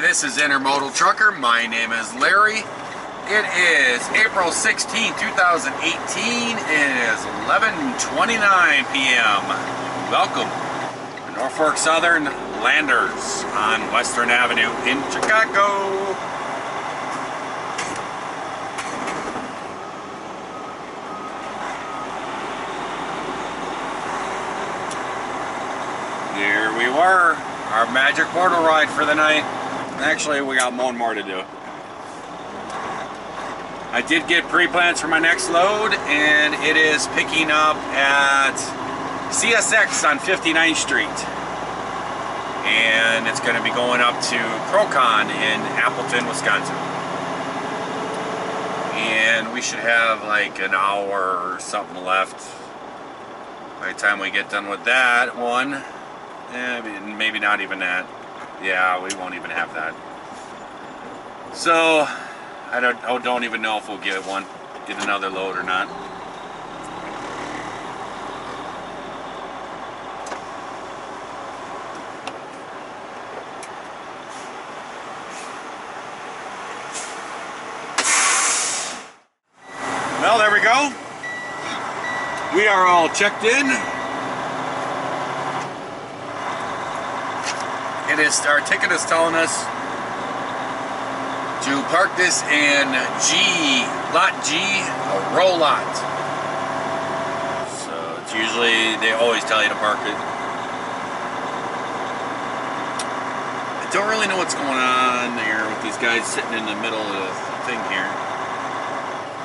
this is Intermodaltrucker. My name is Larry. It is April 16, 2018. It is 11:29 p.m. Welcome to Norfolk Southern Landers on Western Avenue in Chicago. Here we were, our magic portal ride for the night. Actually, we got one more to do. I did get pre-plans for my next load, and it is picking up at CSX on 59th Street. And it's going to be going up to Procon in Appleton, Wisconsin. And we should have like an hour or something left by the time we get done with that one. Maybe not even that. Yeah, we won't even have that. So I don't even know if we'll get another load or not. Well, there we go. We are all checked in. Our ticket is telling us to park this in Lot G, a row lot. So it's usually, they always tell you to park it. I don't really know what's going on there with these guys sitting in the middle of the thing here.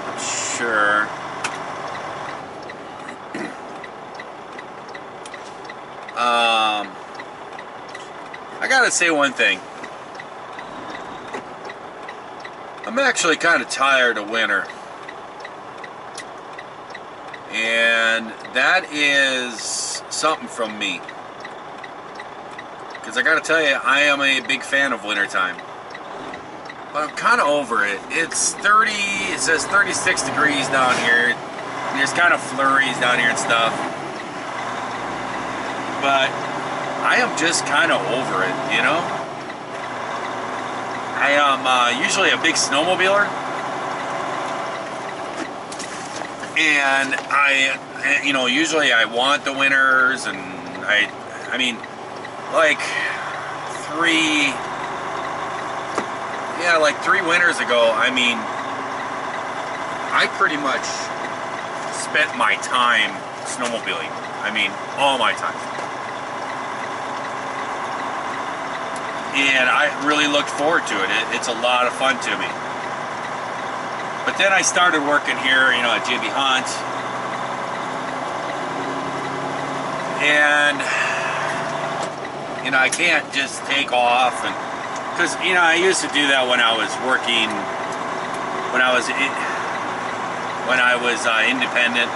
I'm sure. I gotta say one thing. I'm actually kind of tired of winter. And that is something from me. Because I gotta tell you, I am a big fan of wintertime. But I'm kind of over it. It's 30, it says 36 degrees down here. And there's kind of flurries down here and stuff. But I am just kind of over it, you know? I am usually a big snowmobiler. And usually I want the winters, and I mean, like three winters ago, I mean, I pretty much spent my time snowmobiling. I mean, all my time. And I really looked forward to it. It's a lot of fun to me. But then I started working here, at JB Hunt. And, I can't just take off. Because, I used to do that when I was working, when I was independent.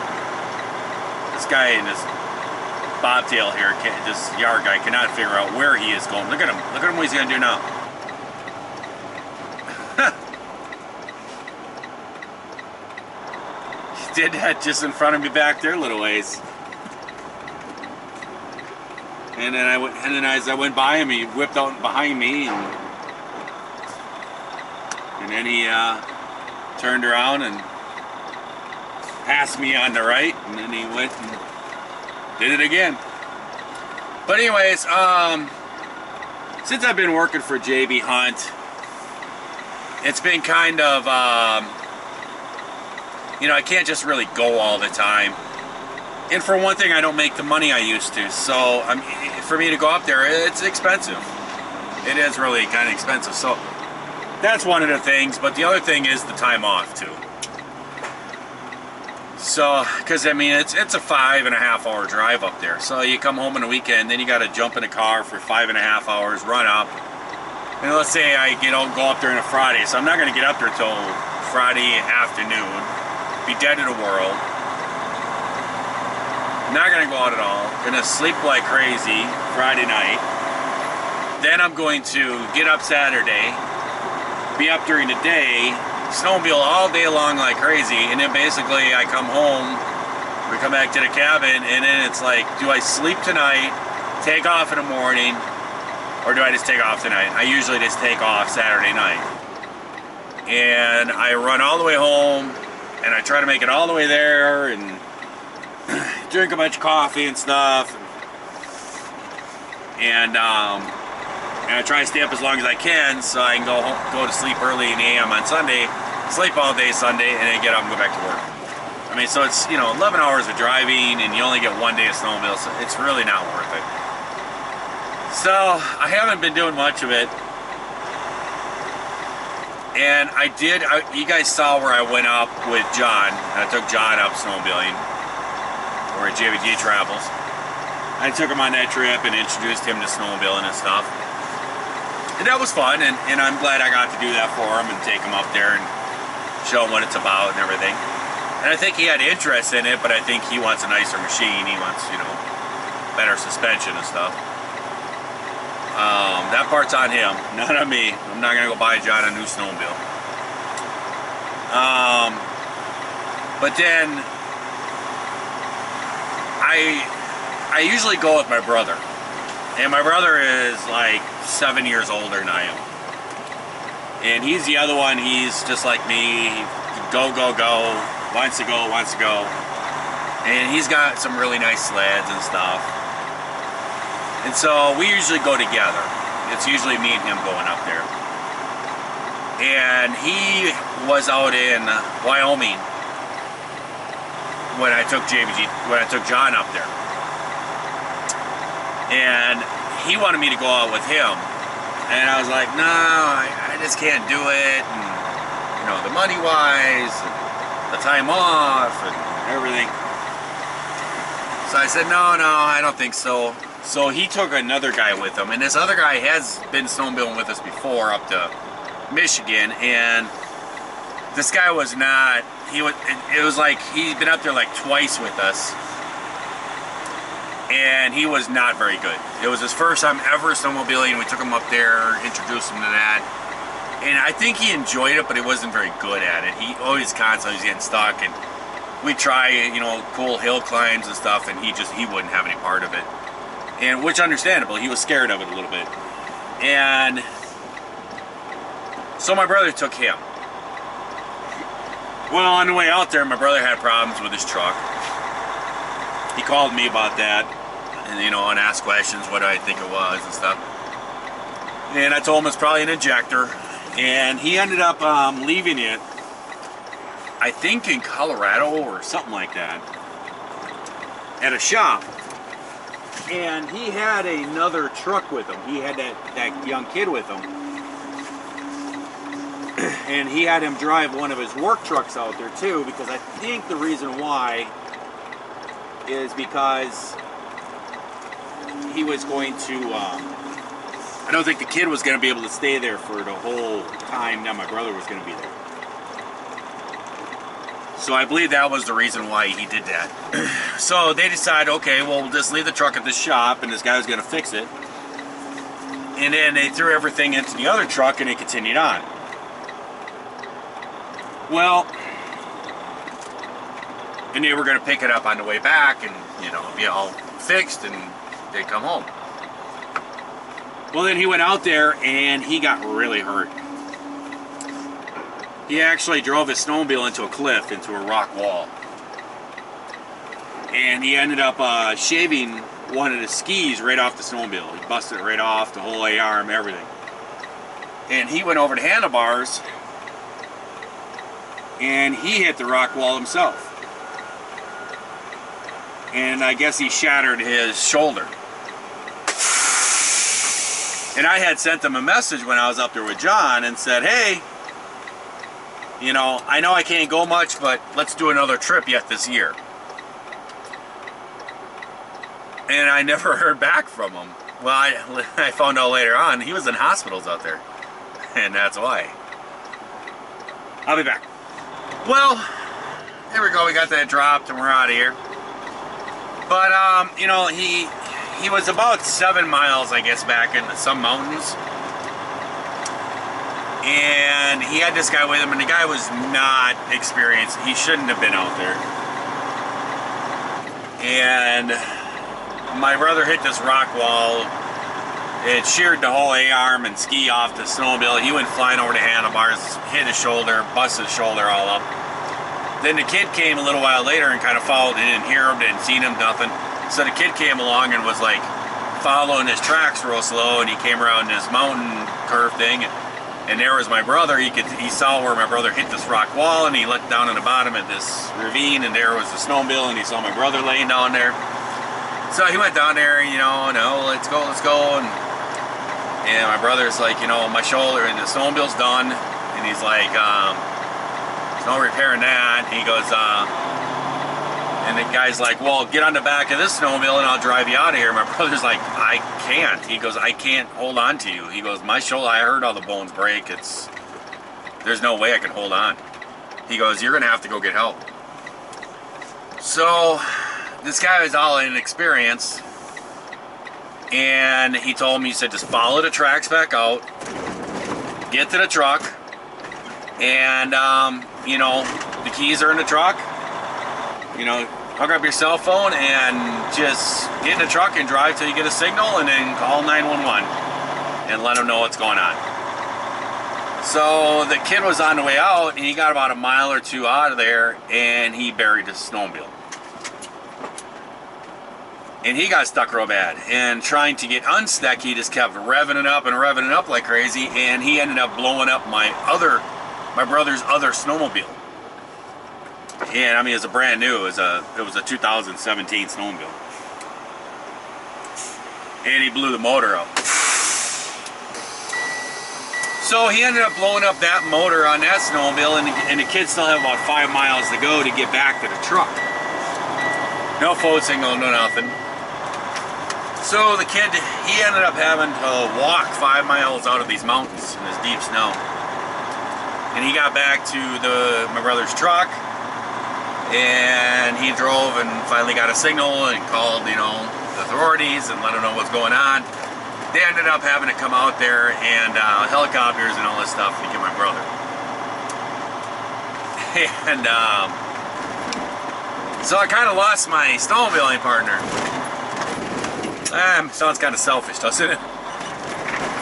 This guy in this bobtail here, this yard guy, cannot figure out where he is going. Look at him what he's going to do now. He did that just in front of me back there a little ways. And then as I went by him, he whipped out behind me, and then he turned around and passed me on the right, and then he went and did it again. But anyways, since I've been working for JB Hunt, it's been kind of, I can't just really go all the time. And for one thing, I don't make the money I used to. So, for me to go up there, it's expensive. It is really kind of expensive. So, that's one of the things. But the other thing is the time off, too. So, because it's a 5.5 hour drive up there. So you come home on a weekend, then you got to jump in a car for 5.5 hours, run up. And let's say I go up there on a Friday, so I'm not going to get up there till Friday afternoon, be dead to the world. Not going to go out at all. Going to sleep like crazy Friday night. Then I'm going to get up Saturday, be up during the day, snowmobile all day long like crazy, and then basically I come home, we come back to the cabin, and then it's like, do I sleep tonight, take off in the morning, or do I just take off tonight? I usually just take off Saturday night. And I run all the way home, and I try to make it all the way there, and drink a bunch of coffee and stuff. And I try to stay up as long as I can so I can go to sleep early in the AM on Sunday, sleep all day Sunday, and then get up and go back to work. I mean, so it's, 11 hours of driving, and you only get one day of snowmobile, so it's really not worth it. So I haven't been doing much of it. And you guys saw where I went up with John. I took John up snowmobiling, or at JVG Travels. I took him on that trip and introduced him to snowmobiling and stuff. And that was fun, and I'm glad I got to do that for him and take him up there and show him what it's about and everything. And I think he had interest in it, but I think he wants a nicer machine. He wants, better suspension and stuff. That part's on him, not on me. I'm not gonna go buy John a new snowmobile. But then I usually go with my brother, and my brother is like 7 years older than I am. And he's the other one. He's just like me. Go, go, go. Wants to go, wants to go. And he's got some really nice sleds and stuff. And so we usually go together. It's usually me and him going up there. And he was out in Wyoming when I took John up there. And he wanted me to go out with him. And I was like, no, I just can't do it. And, the money wise, the time off, and everything. So I said, no, I don't think so. So he took another guy with him, and this other guy has been snowmobiling with us before up to Michigan, and this guy was not, it was like he'd been up there like twice with us, and he was not very good. It was his first time ever snowmobiling. We took him up there, introduced him to that, and I think he enjoyed it, but he wasn't very good at it. He always constantly was getting stuck, and we'd try, cool hill climbs and stuff, and he wouldn't have any part of it. And which understandable, he was scared of it a little bit. And so my brother took him. Well, on the way out there, my brother had problems with his truck. He called me about that, and and asked questions, what I think it was and stuff. And I told him it's probably an injector. And he ended up leaving it, I think in Colorado or something like that, at a shop. And he had another truck with him. He had that young kid with him. And he had him drive one of his work trucks out there too, because I think the reason why is because he was going to, I don't think the kid was going to be able to stay there for the whole time that my brother was going to be there. So I believe that was the reason why he did that. So they decided, okay, well, we'll just leave the truck at the shop, and this guy was going to fix it. And then they threw everything into the other truck, and it continued on. Well, and they were going to pick it up on the way back, and, be all fixed, and they'd come home. Well, then he went out there, and he got really hurt. He actually drove his snowmobile into a cliff, into a rock wall. And he ended up shaving one of the skis right off the snowmobile. He busted it right off, the whole A-arm, everything. And he went over the handlebars, and he hit the rock wall himself. And I guess he shattered his shoulder. And I had sent him a message when I was up there with John and said, hey, I know I can't go much, but let's do another trip yet this year. And I never heard back from him. Well, I found out later on he was in hospitals out there. And that's why. I'll be back. Well, there we go. We got that dropped and we're out of here. But, he was about 7 miles, I guess, back into some mountains. And he had this guy with him, and the guy was not experienced. He shouldn't have been out there. And my brother hit this rock wall it sheared the whole A-arm and ski off the snowmobile. He went flying over the handlebars, hit his shoulder, busted his shoulder all up. Then the kid came a little while later and kind of followed. He didn't hear him, didn't see him, nothing. So the kid came along and was like following his tracks real slow, and he came around this mountain curve thing, and there was my brother. He saw where my brother hit this rock wall, and he looked down in the bottom of this ravine, and there was the snowmobile, and he saw my brother laying down there. So he went down there, you know, no, let's go, and my brother's like, you know, my shoulder, and the snowmobile's done, and he's like, there's no repairing that. And he goes, and the guy's like, well, get on the back of this snowmobile and I'll drive you out of here. My brother's like, I can't. He goes, I can't hold on to you. He goes, my shoulder, I heard all the bones break. There's no way I can hold on. He goes, you're gonna have to go get help. So this guy was all inexperienced, and he told me, he said, just follow the tracks back out, get to the truck, and you know, the keys are in the truck. You know, hook up your cell phone and just get in the truck and drive till you get a signal, and then call 911 and let them know what's going on. So the kid was on the way out, and he got about a mile or two out of there, and he buried his snowmobile. And he got stuck real bad, and trying to get unstuck, he just kept revving it up and revving it up like crazy, and he ended up blowing up my brother's other snowmobile. And I mean, it was a brand new, it was a 2017 snowmobile. And he blew the motor up. So he ended up blowing up that motor on that snowmobile, and the kids still have about 5 miles to go to get back to the truck. No phone signal, no nothing. So the kid, he ended up having to walk 5 miles out of these mountains in this deep snow. And he got back to my brother's truck, and he drove and finally got a signal and called, you know, the authorities and let them know what's going on. They ended up having to come out there and helicopters and all this stuff to get my brother. And so I kind of lost my snowmobiling partner. Sounds kind of selfish, doesn't it?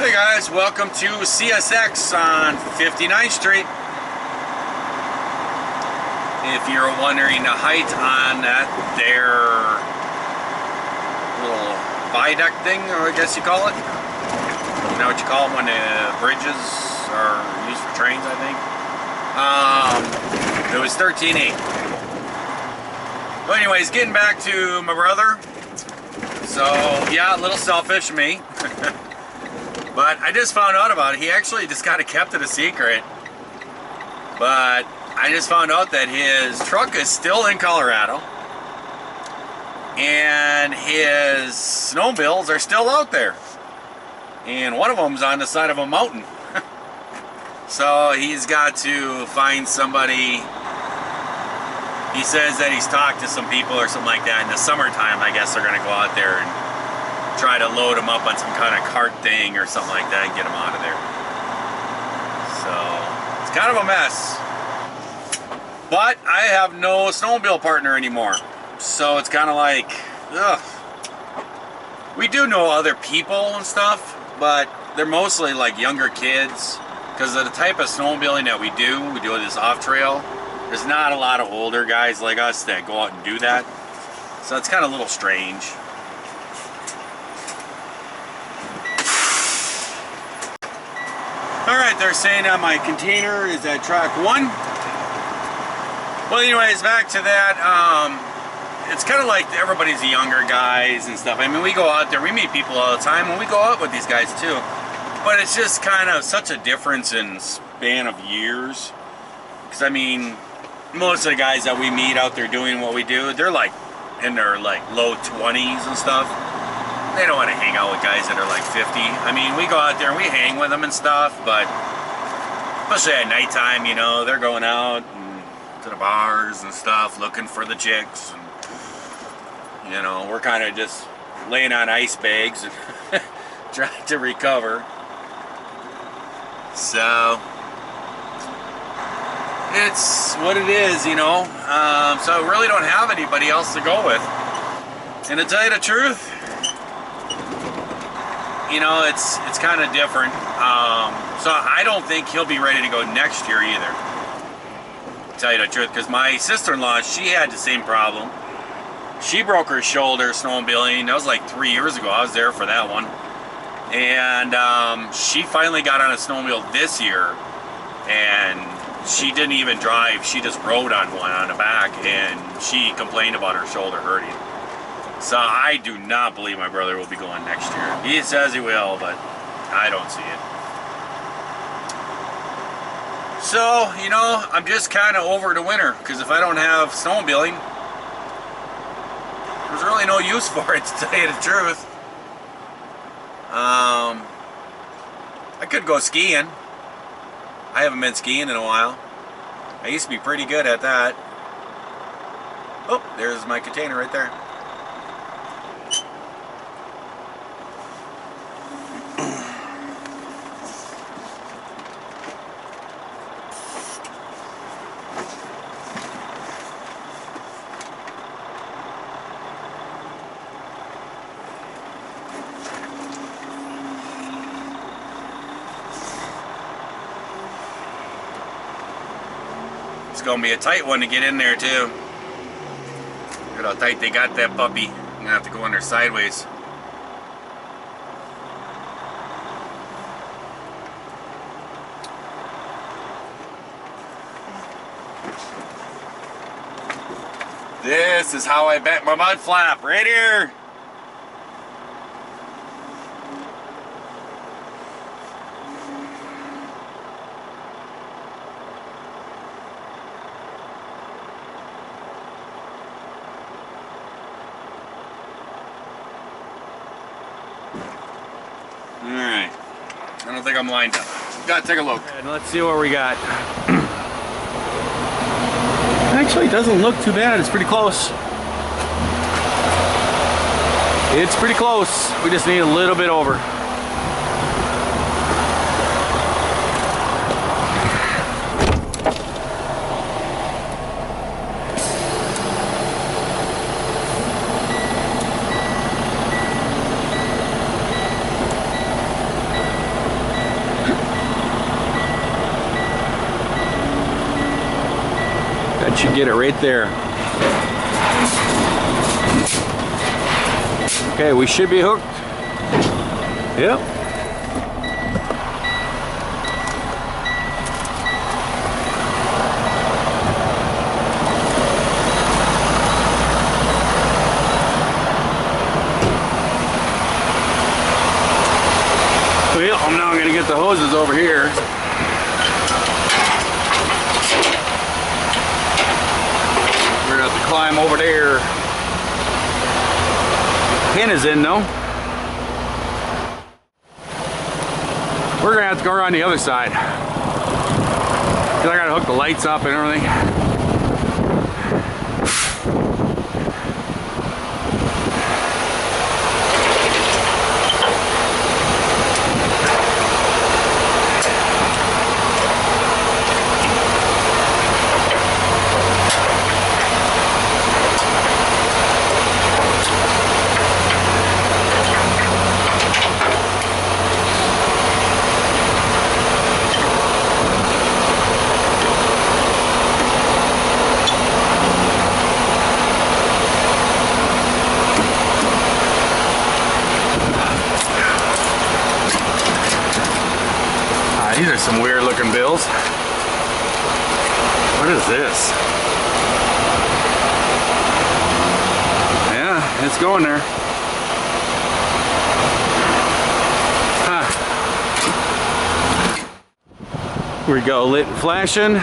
Hey guys, welcome to CSX on 59th Street. If you're wondering the height on that there little viaduct thing, or I guess you call it. You know what you call them when the bridges are used for trains, I think. It was 13.8. But anyways, getting back to my brother. So yeah, a little selfish of me. But I just found out about it. He actually just kind of kept it a secret. But I just found out that his truck is still in Colorado, and his snowmobiles are still out there, and one of them's on the side of a mountain. So he's got to find somebody. He says that he's talked to some people or something like that. In the summertime, I guess they're going to go out there and try to load him up on some kind of cart thing or something like that and get him out of there. So it's kind of a mess. But I have no snowmobile partner anymore. So it's kind of like, ugh. We do know other people and stuff, but they're mostly like younger kids. Because of the type of snowmobiling that we do this off-trail. There's not a lot of older guys like us that go out and do that. So it's kind of a little strange. Alright, they're saying that my container is at track 1. Well, anyways, back to that. It's kind of like everybody's the younger guys and stuff. I mean, we go out there, we meet people all the time, and we go out with these guys too. But it's just kind of such a difference in span of years. Because, I mean, most of the guys that we meet out there doing what we do, they're like in their like low 20s and stuff. They don't want to hang out with guys that are like 50. I mean, we go out there and we hang with them and stuff, but especially at nighttime, you know, they're going out to the bars and stuff, looking for the chicks, and, you know, we're kind of just laying on ice bags and trying to recover. So it's what it is, you know. So I really don't have anybody else to go with, and to tell you the truth, you know, it's kind of different. So I don't think he'll be ready to go next year either. To tell you the truth, because my sister-in-law, she had the same problem. She broke her shoulder snowmobiling. That was like 3 years ago. I was there for that one. And she finally got on a snowmobile this year, and she didn't even drive. She just rode on one on the back, and she complained about her shoulder hurting. So I do not believe my brother will be going next year. He says he will, but I don't see it. So, you know, I'm just kind of over the winter, because if I don't have snowmobiling, there's really no use for it, to tell you the truth. I could go skiing. I haven't been skiing in a while. I used to be pretty good at that. Oh, there's my container right there. It's gonna be a tight one to get in there too. Look at how tight they got that puppy. I'm gonna have to go in there sideways. This is how I bent my mud flap, right here. Alright, I don't think I'm lined up. Gotta take a look. And let's see what we got. Actually, it doesn't look too bad. It's pretty close. It's pretty close. We just need a little bit over. That should get it right there. Okay, we should be hooked. Yep. Well, I'm now going to get the hoses over here. Climb over there. Pin is in though. We're gonna have to go around the other side because I gotta hook the lights up and everything. These are some weird looking bills. What is this? Yeah, it's going there. Huh. Here we go, lit and flashing.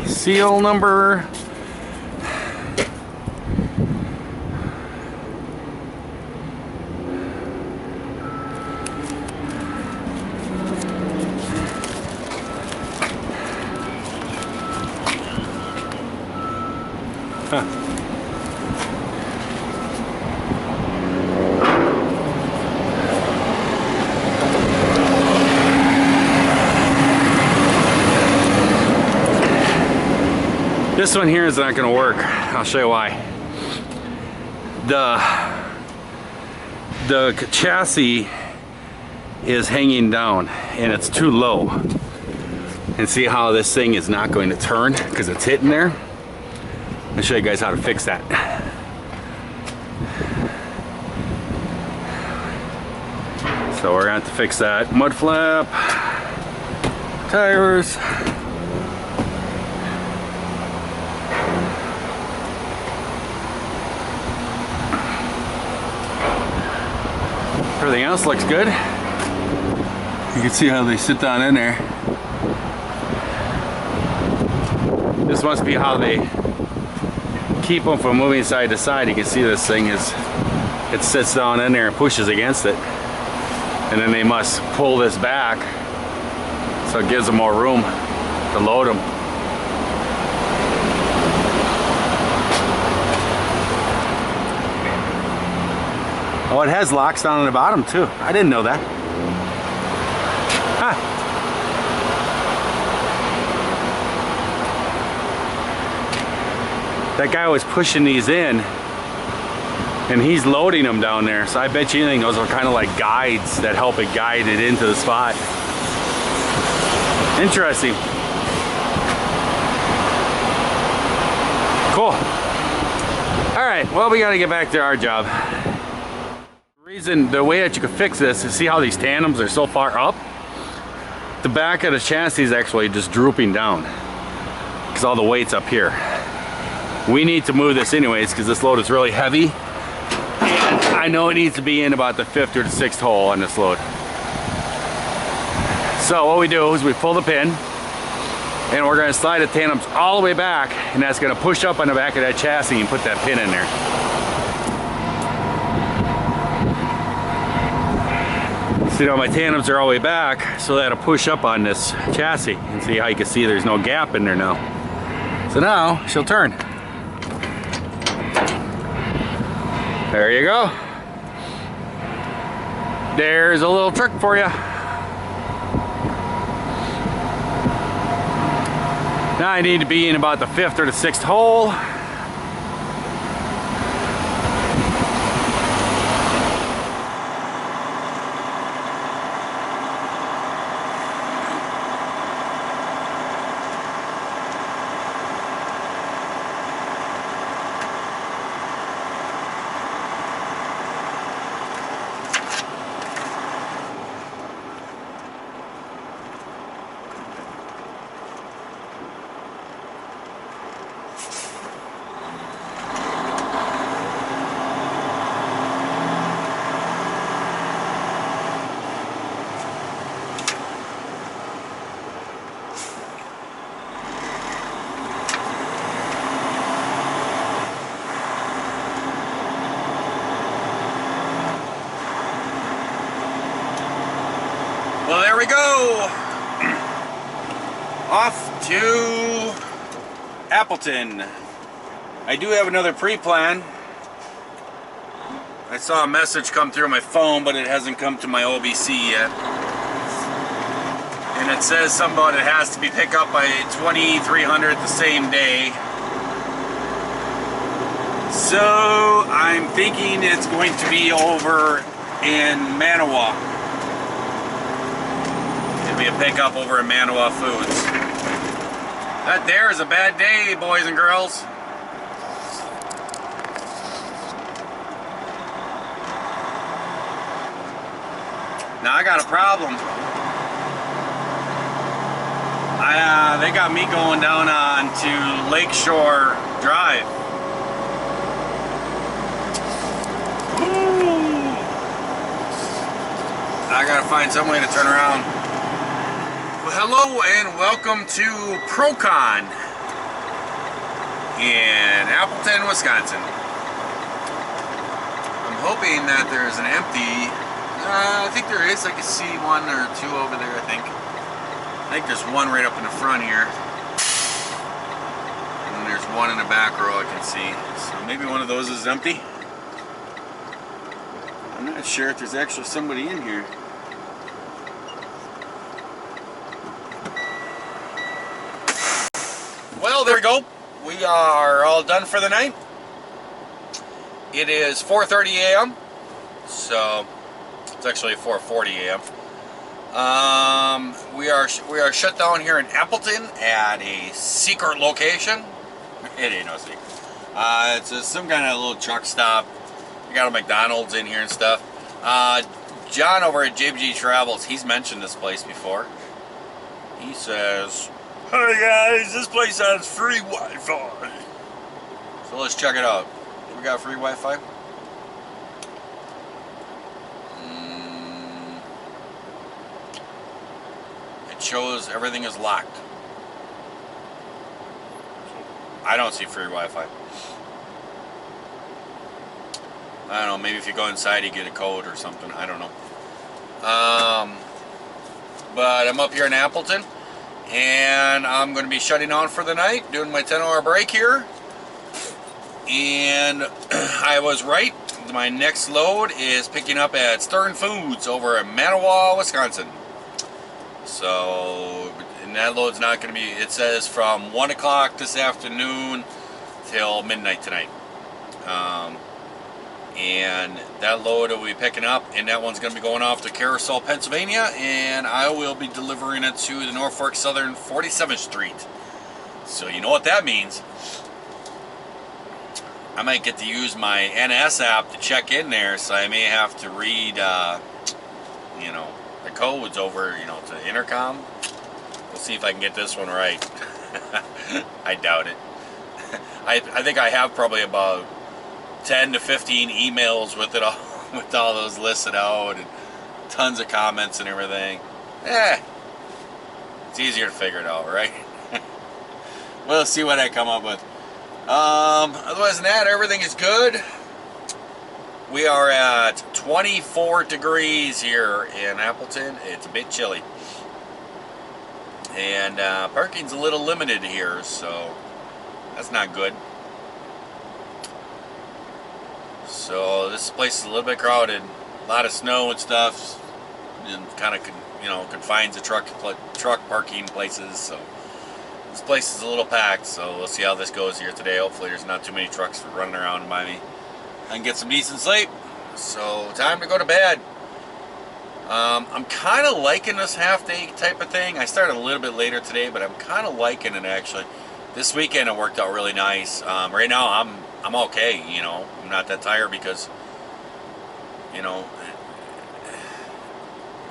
Seal number. This one here is not going to work. I'll show you why. The chassis is hanging down and it's too low. And see how this thing is not going to turn because it's hitting there? I'll show you guys how to fix that. So we're going to have to fix that. Mud flap, tires. Everything else looks good. You can see how they sit down in there. This must be how they keep them from moving side to side. You can see this thing it sits down in there and pushes against it. And then they must pull this back so it gives them more room to load them. Oh, it has locks down on the bottom too. I didn't know that. Huh. That guy was pushing these in and he's loading them down there. So I bet you anything those are kind of like guides that help it guide it into the spot. Interesting. Cool. All right, well, we got to get back to our job. The way that you can fix this is see how these tandems are so far up? The back of the chassis is actually just drooping down because all the weight's up here. We need to move this anyways because this load is really heavy and I know it needs to be in about the 5th or the 6th hole on this load. So what we do is we pull the pin and we're going to slide the tandems all the way back, and that's going to push up on the back of that chassis and put that pin in there. See how my tandems are all the way back, so that'll push up on this chassis. And see how you can see there's no gap in there now. So now she'll turn. There you go. There's a little trick for you. Now I need to be in about the 5th or the 6th hole. Well, there we go. Off to Appleton. I do have another pre-plan. I saw a message come through my phone, but it hasn't come to my OBC yet. And it says something about it has to be picked up by 2300 the same day. So I'm thinking it's going to be over in Manawa. It'll be a pickup over in Manawa Foods. That there is a bad day, boys and girls. Now I got a problem. They got me going down on to Lakeshore Drive. Ooh. I gotta find some way to turn around. Well, hello and welcome to ProCon in Appleton, Wisconsin. I'm hoping that there's an empty. I think there is. I can see one or two over there, I think. I think there's one right up in the front here. And then there's one in the back row I can see. So maybe one of those is empty. I'm not sure if there's actually somebody in here. Well, there we go. we are all done for the night. It is 4:30 a.m. So it's actually 4:40 a.m. We are shut down here in Appleton at a secret location. It ain't no secret. It's some kind of little truck stop. We got a McDonald's in here and stuff. John over at JBG Travels, he's mentioned this place before. He says, "Hey guys, this place has free Wi-Fi." So let's check it out. We got free Wi-Fi. It shows everything is locked. I don't see free Wi-Fi. I don't know, maybe if you go inside you get a code or something, I don't know. But I'm up here in Appleton and I'm going to be shutting down for the night, doing my 10-hour break here. And I was right, my next load is picking up at Stern Foods over in Manawa, Wisconsin. So, and that load's not going to be, it says from 1 o'clock this afternoon till midnight tonight. And that load will be picking up, and that one's going to be going off to Carousel, Pennsylvania, and I will be delivering it to the Norfolk Southern 47th Street. So you know what that means. I might get to use my NS app to check in there, so I may have to read, you know, the codes over, you know, to intercom. We'll see if I can get this one right. I doubt it. I think I have probably about 10 to 15 emails with it all, with all those listed out, and tons of comments and everything. It's easier to figure it out, right? We'll see what I come up with. Otherwise than that, everything is good. We are at 24 degrees here in Appleton. It's a bit chilly. And parking's a little limited here, so that's not good. So this place is a little bit crowded. A lot of snow and stuff. And kind of, you know, confines the truck parking places. So this place is a little packed, so we'll see how this goes here today. Hopefully there's not too many trucks running around by me. I can get some decent sleep. So time to go to bed. I'm kind of liking this half-day type of thing. I started a little bit later today, but I'm kind of liking it actually. This weekend it worked out really nice. Right now I'm okay, you know. I'm not that tired because, you know,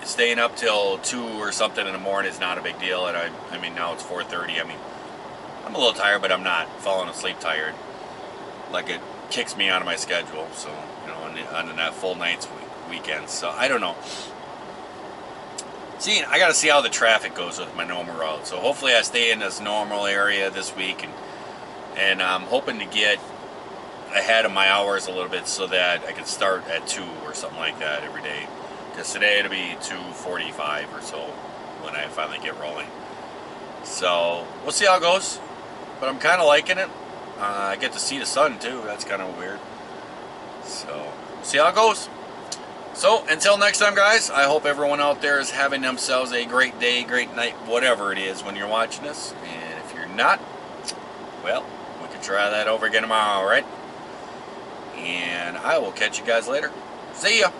staying up till 2 or something in the morning is not a big deal. And I mean, now it's 4:30. I mean, I'm a little tired, but I'm not falling asleep tired. Like, it kicks me out of my schedule. So, you know, on that full nights weekends. So I don't know. See, I got to see how the traffic goes with my normal route. So hopefully I stay in this normal area this week, and I'm hoping to get ahead of my hours a little bit so that I can start at 2 or something like that every day. Because today it'll be 2:45 or so when I finally get rolling. So we'll see how it goes. But I'm kind of liking it. I get to see the sun too. That's kind of weird. So we'll see how it goes. So until next time, guys, I hope everyone out there is having themselves a great day, great night, whatever it is when you're watching this. And if you're not, well, we can try that over again tomorrow, all right? And I will catch you guys later. See ya.